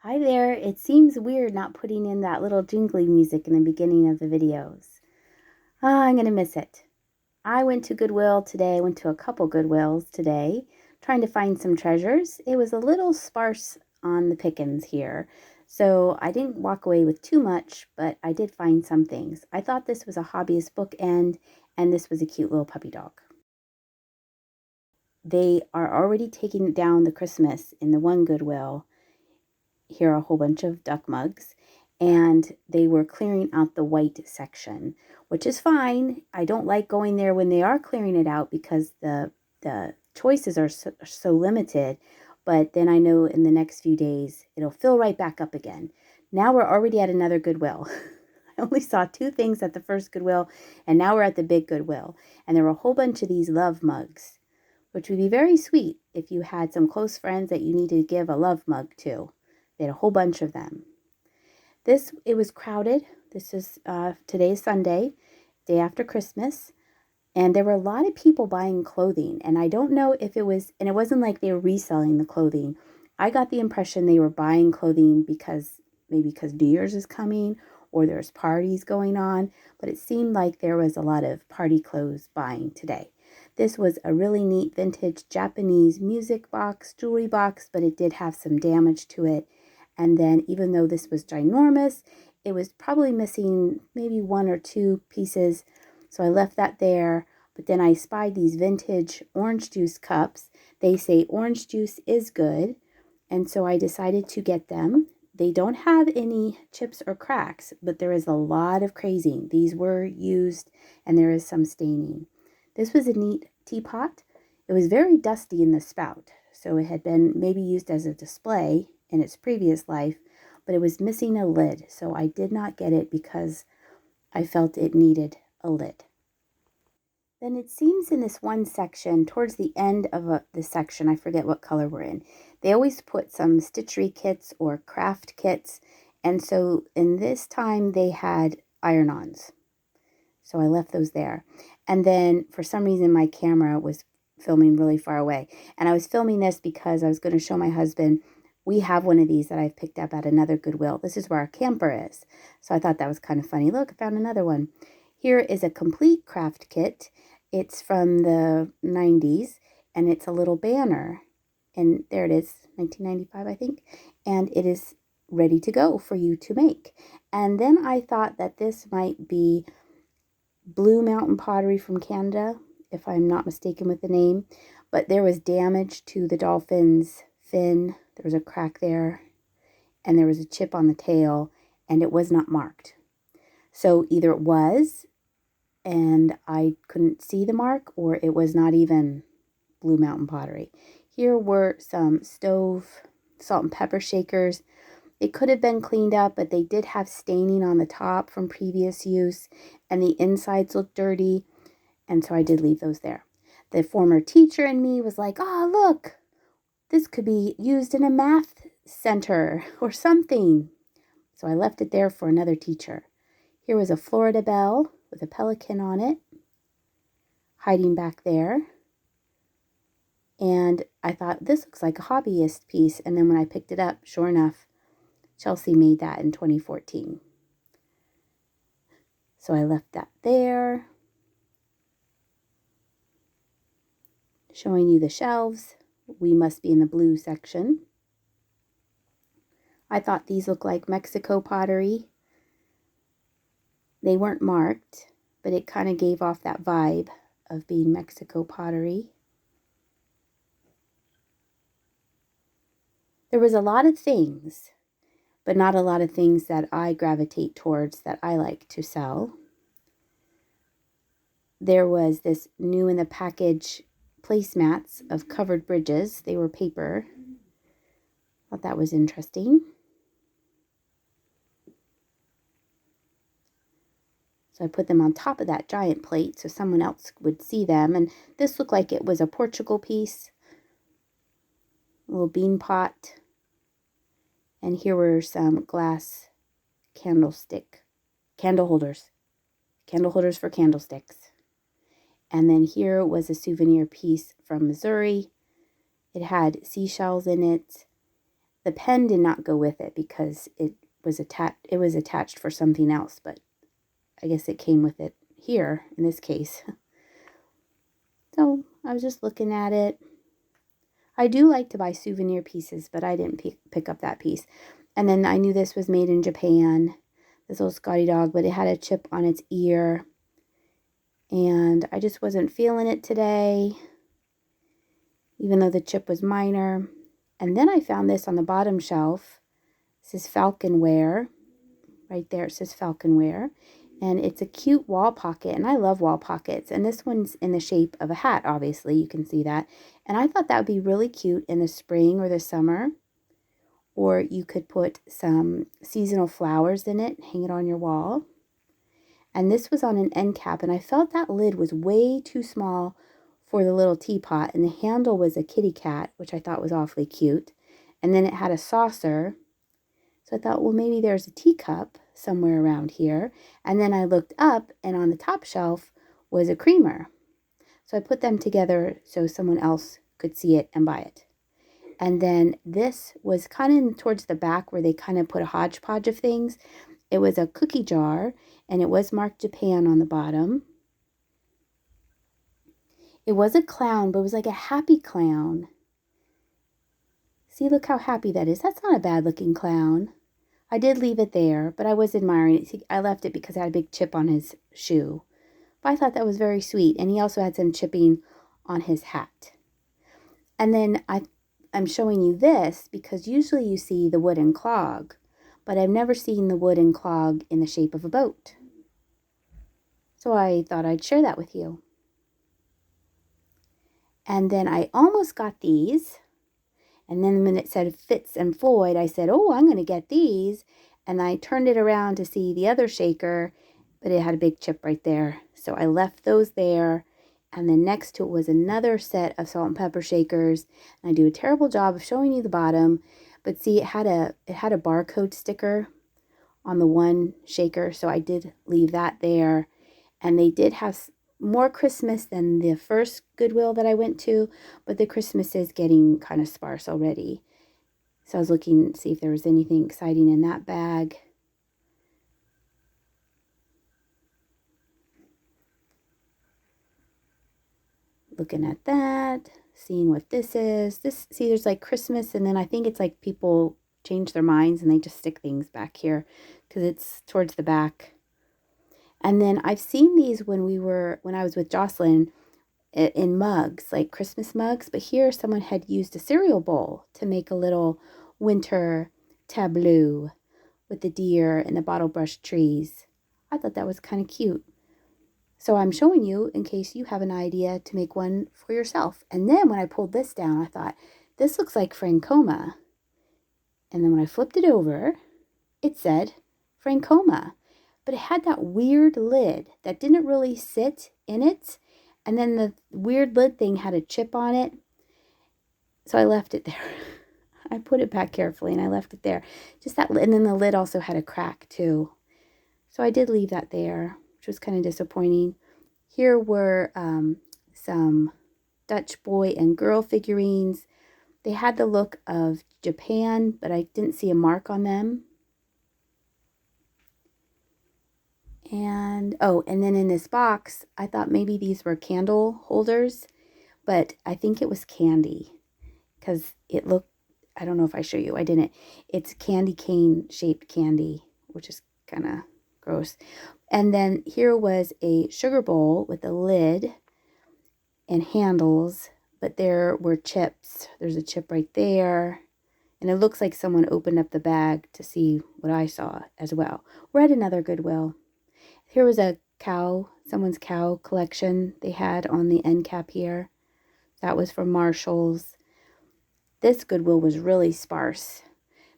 Hi there. It seems weird not putting in that little jingly music in the beginning of the videos. I'm going to miss it. I went to Goodwill today. I went to a couple Goodwills today trying to find some treasures. It was a little sparse on the pickings here, so I didn't walk away with too much, but I did find some things. I thought this was a hobbyist bookend, and this was a cute little puppy dog. They are already taking down the Christmas in the one Goodwill. Here are a whole bunch of duck mugs, and they were clearing out the white section, which is fine. I don't like going there when they are clearing it out because the choices are so limited, but then I know in the next few days it'll fill right back up again. Now we're already at another Goodwill. I only saw two things at the first Goodwill, and now we're at the big Goodwill, and there were a whole bunch of these love mugs, which would be very sweet if you had some close friends that you need to give a love mug to. They had a whole bunch of them. It was crowded. This is today's Sunday, day after Christmas, and there were a lot of people buying clothing. And I don't know if it was, and it wasn't like they were reselling the clothing. I got the impression they were buying clothing maybe because New Year's is coming or there's parties going on, but it seemed like there was a lot of party clothes buying today. This was a really neat vintage Japanese music box, jewelry box, but it did have some damage to it. And then even though this was ginormous, it was probably missing maybe one or two pieces. So I left that there. But then I spied these vintage orange juice cups. They say orange juice is good. And so I decided to get them. They don't have any chips or cracks, but there is a lot of crazing. These were used and there is some staining. This was a neat teapot. It was very dusty in the spout. So it had been maybe used as a display in its previous life, but it was missing a lid, so I did not get it because I felt it needed a lid. Then it seems in this one section, towards the end of the section, I forget what color we're in, they always put some stitchery kits or craft kits, and so in this time they had iron-ons. So I left those there. And then for some reason my camera was filming really far away. And I was filming this because I was going to show my husband, we have one of these that I've picked up at another Goodwill. This is where our camper is. So I thought that was kind of funny. Look, I found another one. Here is a complete craft kit. It's from the 90s and it's a little banner. And there it is, 1995, I think. And it is ready to go for you to make. And then I thought that this might be Blue Mountain pottery from Canada, if I'm not mistaken with the name, but there was damage to the dolphin's fin. There was a crack there, and there was a chip on the tail, and it was not marked. So either it was, and I couldn't see the mark, or it was not even Blue Mountain pottery. Here were some stove salt and pepper shakers. It could have been cleaned up, but they did have staining on the top from previous use, and the insides looked dirty, and so I did leave those there. The former teacher in me was like, oh, look, this could be used in a math center or something. So I left it there for another teacher. Here was a Florida bell with a pelican on it, hiding back there. And I thought, this looks like a hobbyist piece. And then when I picked it up, sure enough, Chelsea made that in 2014. So I left that there. Showing you the shelves. We must be in the blue section. I thought these looked like Mexico pottery. They weren't marked, but it kind of gave off that vibe of being Mexico pottery. There was a lot of things, but not a lot of things that I gravitate towards that I like to sell. There was this new in the package placemats of covered bridges. They were paper. Thought that was interesting. So I put them on top of that giant plate so someone else would see them. And this looked like it was a Portugal piece. A little bean pot. And here were some glass candle holders for candlesticks. And then here was a souvenir piece from Missouri. It had seashells in it. The pen did not go with it because it was attached for something else, but I guess it came with it here in this case. So I was just looking at it. I do like to buy souvenir pieces, but I didn't pick up that piece. And then I knew this was made in Japan, this little Scotty dog, but it had a chip on its ear. And I just wasn't feeling it today, even though the chip was minor. And then I found this on the bottom shelf. It says Falconwear. Right there it says Falconwear. And it's a cute wall pocket, and I love wall pockets. And this one's in the shape of a hat, obviously. You can see that. And I thought that would be really cute in the spring or the summer. Or you could put some seasonal flowers in it, hang it on your wall. And this was on an end cap, and I felt that lid was way too small for the little teapot. And the handle was a kitty cat, which I thought was awfully cute. And then it had a saucer. So I thought, well, maybe there's a teacup somewhere around here. And then I looked up, and on the top shelf was a creamer. So I put them together so someone else could see it and buy it. And then this was kind of towards the back where they kind of put a hodgepodge of things. It was a cookie jar, and it was marked Japan on the bottom. It was a clown, but it was like a happy clown. See, look how happy that is. That's not a bad looking clown. I did leave it there, but I was admiring it. See, I left it because it had a big chip on his shoe. But I thought that was very sweet. And he also had some chipping on his hat. And then I'm showing you this because usually you see the wooden clog, but I've never seen the wooden clog in the shape of a boat. So I thought I'd share that with you. And then I almost got these. And then when it said Fitz and Floyd, I said, oh, I'm going to get these. And I turned it around to see the other shaker, but it had a big chip right there. So I left those there. And then next to it was another set of salt and pepper shakers. And I do a terrible job of showing you the bottom. But see, it had a barcode sticker on the one shaker. So I did leave that there. And they did have more Christmas than the first Goodwill that I went to, but the Christmas is getting kind of sparse already. So I was looking to see if there was anything exciting in that bag. Looking at that, seeing what this is. See, there's like Christmas, and then I think it's like people change their minds and they just stick things back here because it's towards the back. And then I've seen these when I was with Jocelyn in mugs, like Christmas mugs. But here someone had used a cereal bowl to make a little winter tableau with the deer and the bottle brush trees. I thought that was kind of cute. So I'm showing you in case you have an idea to make one for yourself. And then when I pulled this down, I thought, this looks like Francoma. And then when I flipped it over, it said Francoma. But it had that weird lid that didn't really sit in it. And then the weird lid thing had a chip on it. So I left it there. I put it back carefully and I left it there. Just that, and then the lid also had a crack too. So I did leave that there, which was kind of disappointing. Here were some Dutch boy and girl figurines. They had the look of Japan, but I didn't see a mark on them. And, oh, and then in this box, I thought maybe these were candle holders, but I think it was candy because it looked, I don't know if I show you, I didn't. It's candy cane shaped candy, which is kind of gross. And then here was a sugar bowl with a lid and handles, but there were chips. There's a chip right there. And it looks like someone opened up the bag to see what I saw as well. We're at another Goodwill. Here was a cow, someone's cow collection they had on the end cap here. That was from Marshall's. This Goodwill was really sparse.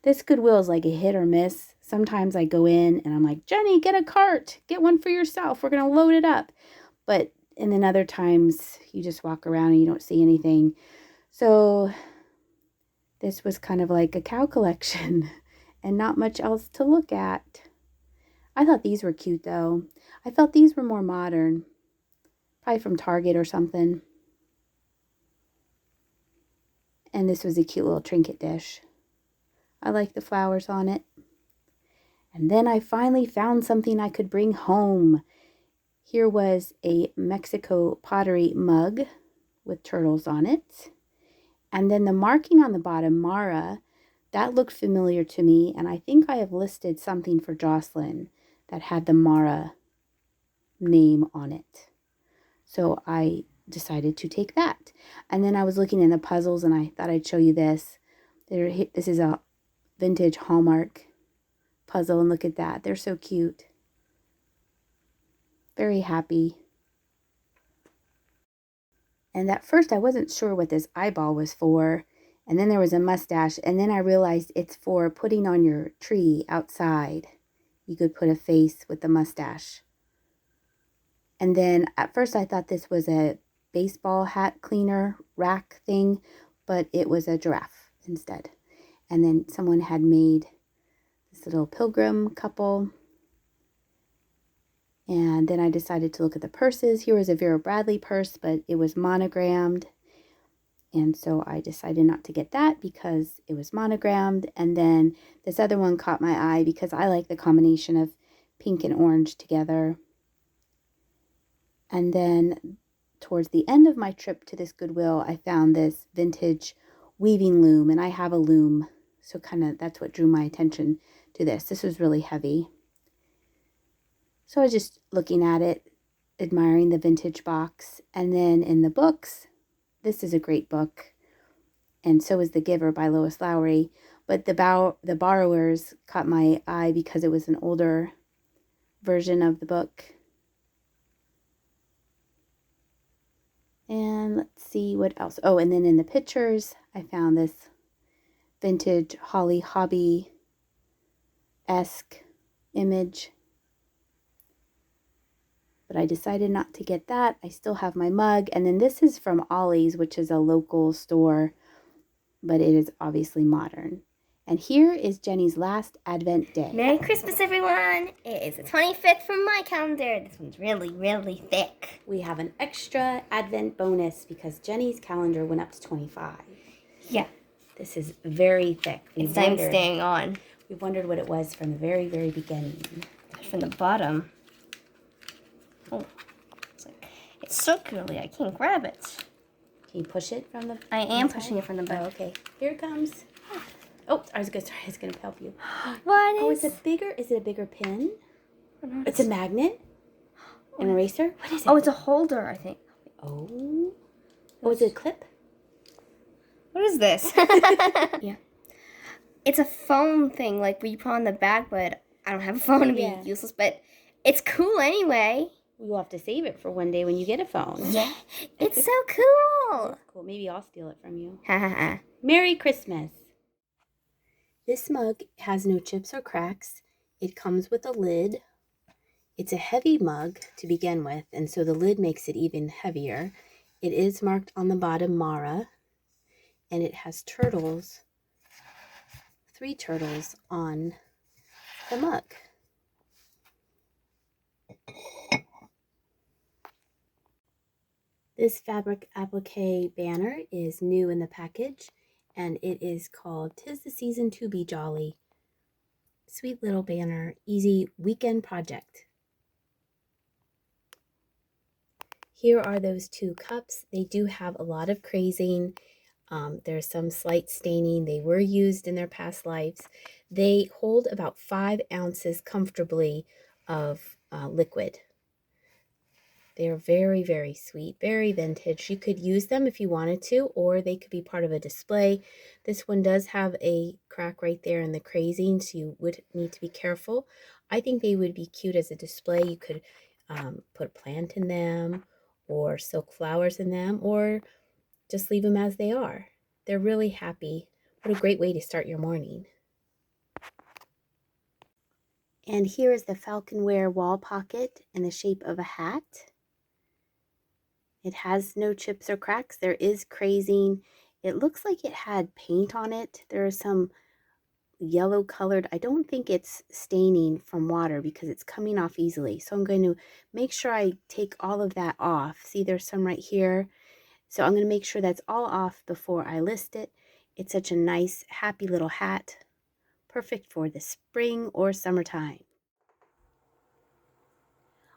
This Goodwill is like a hit or miss. Sometimes I go in and I'm like, Jenny, get a cart. Get one for yourself. We're going to load it up. But and then other times you just walk around and you don't see anything. So this was kind of like a cow collection and not much else to look at. I thought these were cute though. I felt these were more modern. Probably from Target or something. And this was a cute little trinket dish. I like the flowers on it. And then I finally found something I could bring home. Here was a Mexico pottery mug with turtles on it. And then the marking on the bottom, Mara, that looked familiar to me. And I think I have listed something for Jocelyn that had the Mara name on it. So I decided to take that. And then I was looking in the puzzles and I thought I'd show you this. This is a vintage Hallmark puzzle, and look at that. They're so cute. Very happy. And at first I wasn't sure what this eyeball was for. And then there was a mustache. And then I realized it's for putting on your tree outside. You could put a face with the mustache. And then at first I thought this was a baseball hat cleaner rack thing, but it was a giraffe instead. And then someone had made this little pilgrim couple. And then I decided to look at the purses. Here was a Vera Bradley purse, but it was monogrammed. And so I decided not to get that because it was monogrammed. And then this other one caught my eye because I like the combination of pink and orange together. And then towards the end of my trip to this Goodwill, I found this vintage weaving loom, and I have a loom. So that's what drew my attention to this. This was really heavy. So I was just looking at it, admiring the vintage box. And then in the books, this is a great book. And so is The Giver by Lois Lowry. But the Borrowers caught my eye because it was an older version of the book. And let's see what else. Oh, and then in the pictures, I found this vintage Holly Hobby-esque image. But I decided not to get that. I still have my mug. And then this is from Ollie's, which is a local store, but it is obviously modern. And here is Jenny's last Advent day. Merry Christmas, everyone. It is the 25th from my calendar. This one's really, really thick. We have an extra Advent bonus because Jenny's calendar went up to 25. Yeah. This is very thick. It's time staying on. We wondered what it was from the very, very beginning. From the bottom. Oh, it's so curly, I can't grab it. Can you push it from the I am pushing it from the back. Oh, okay. Here it comes. Oh, I was gonna help you. What is it a bigger pin? It's a magnet? An eraser? What is it? Oh, it's a holder, I think. Oh. Oh, is it a clip? What is this? Yeah. It's a phone thing, like where you put on the back, but I don't have a phone to be useless, but it's cool anyway. You'll have to save it for one day when you get a phone. Yeah. It's so cool. Cool. Maybe I'll steal it from you. Ha ha ha. Merry Christmas. This mug has no chips or cracks. It comes with a lid. It's a heavy mug to begin with, and so the lid makes it even heavier. It is marked on the bottom Mara, and it has turtles, 3 turtles on the mug. This fabric applique banner is new in the package, and it is called "'Tis the Season to Be Jolly." Sweet little banner, easy weekend project. Here are those 2 cups. They do have a lot of crazing. There's some slight staining. They were used in their past lives. They hold about 5 ounces comfortably of liquid. They're very, very sweet, very vintage. You could use them if you wanted to, or they could be part of a display. This one does have a crack right there in the crazing, so you would need to be careful. I think they would be cute as a display. You could put a plant in them, or silk flowers in them, or just leave them as they are. They're really happy. What a great way to start your morning. And here is the Falconware wall pocket in the shape of a hat. It has no chips or cracks. There is crazing. It looks like it had paint on it. There is some yellow colored. I don't think it's staining from water because it's coming off easily. So I'm going to make sure I take all of that off. See, there's some right here. So I'm going to make sure that's all off before I list it. It's such a nice, happy little hat. perfect for the spring or summertime.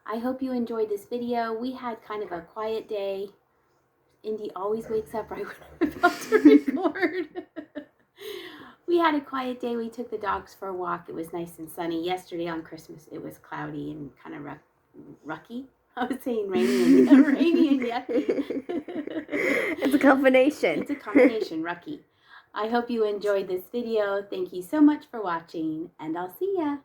I hope you enjoyed this video. We had kind of a quiet day. Indy always wakes up right when I'm about to record. We had a quiet day. We took the dogs for a walk. It was nice and sunny. Yesterday on Christmas, it was cloudy and kind of rucky. I was saying rainy and yucky. It's a combination. It's a combination, rucky. I hope you enjoyed this video. Thank you so much for watching, and I'll see ya.